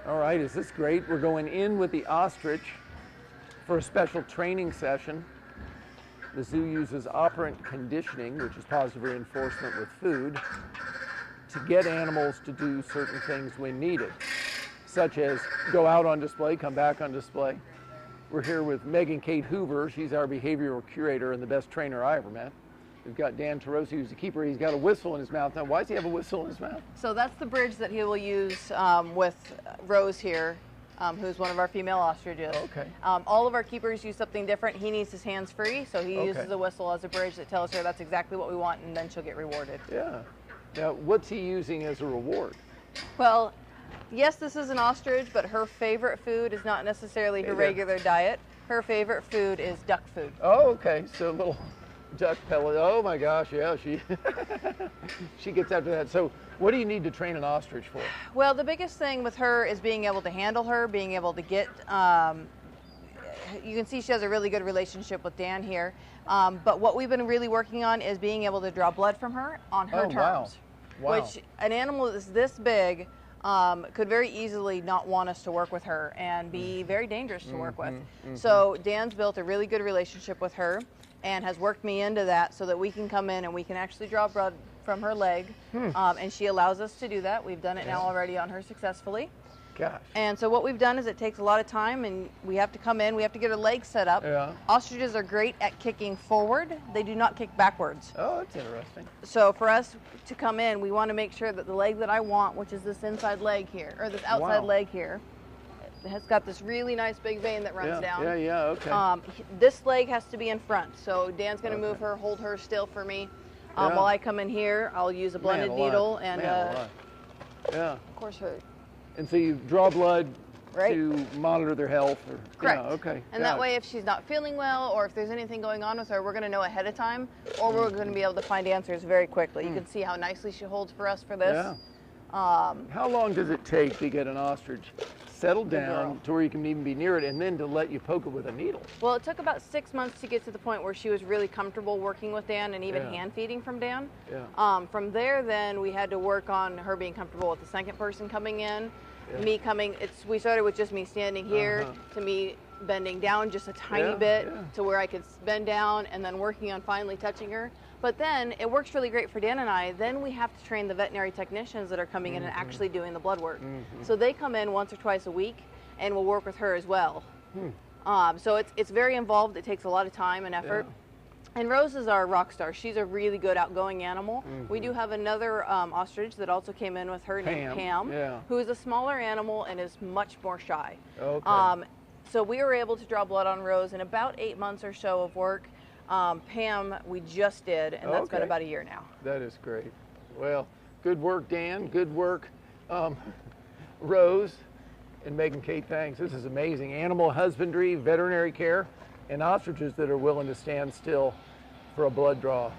All right, is this great? We're going in with the ostrich for a special training session. The zoo uses operant conditioning, which is positive reinforcement with food, to get animals to do certain things when needed, such as go out on display, come back on display. We're here with Megan Kate Hoover. She's our behavioral curator and the best trainer I ever met. We've got Dan Tarosi, who's the keeper. He's got a whistle in his mouth. Now, why does he have a whistle in his mouth? So that's the bridge that he will use with Rose here, who's one of our female ostriches. Okay. All of our keepers use something different. He needs his hands free, so he uses a whistle as a bridge that tells her that's exactly what we want, and then she'll get rewarded. Yeah. Now, what's he using as a reward? Well, yes, this is an ostrich, but her favorite food is not necessarily her regular diet. Her favorite food is duck food. Oh, okay. So a little duck pellet. Oh my gosh, yeah, she gets after that. So what do you need to train an ostrich for? Well, the biggest thing with her is being able to handle her, being able to get, you can see she has a really good relationship with Dan here. But what we've been really working on is being able to draw blood from her on her terms. Wow. Which an animal that's this big could very easily not want us to work with her and be very dangerous to work with. So Dan's built a really good relationship with her and has worked me into that so that we can come in and we can actually draw blood from her leg. And she allows us to do that. We've done it now already on her successfully. Gosh. And so what we've done is it takes a lot of time, and we have to come in, we have to get her legs set up. Yeah. Ostriches are great at kicking forward. They do not kick backwards. Oh, that's interesting. So for us to come in, we want to make sure that the leg that I want, which is this inside leg here, or this outside leg here, it has got this really nice big vein that runs down. Yeah, okay. This leg has to be in front. So Dan's going to move her, hold her still for me. While I come in here, I'll use a blended needle and, of course, her. And so you draw blood to monitor their health? Or, correct. Yeah, okay. And that way, if she's not feeling well or if there's anything going on with her, we're going to know ahead of time, or we're going to be able to find answers very quickly. You can see how nicely she holds for us for this. Yeah. How long does it take to get an ostrich settled down to where you can even be near it and then to let you poke it with a needle? Well, it took about 6 months to get to the point where she was really comfortable working with Dan and even hand feeding from Dan. From there, then we had to work on her being comfortable with the second person coming in. Me coming, we started with just me standing here to me bending down just a tiny bit to where I could bend down and then working on finally touching her. But then it works really great for Dan and I. Then we have to train the veterinary technicians that are coming in and actually doing the blood work. So they come in once or twice a week and we'll work with her as well. So it's very involved. It takes a lot of time and effort. And Rose is our rock star. She's a really good outgoing animal. We do have another ostrich that also came in with her named Pam, who is a smaller animal and is much more shy. So we were able to draw blood on Rose in about 8 months or so of work. Pam, we just did, and that's been about a year now. That is great. Well, good work, Dan. Good work, Rose and Megan Kate. Thanks. This is amazing. Animal husbandry, veterinary care, and ostriches that are willing to stand still for a blood draw.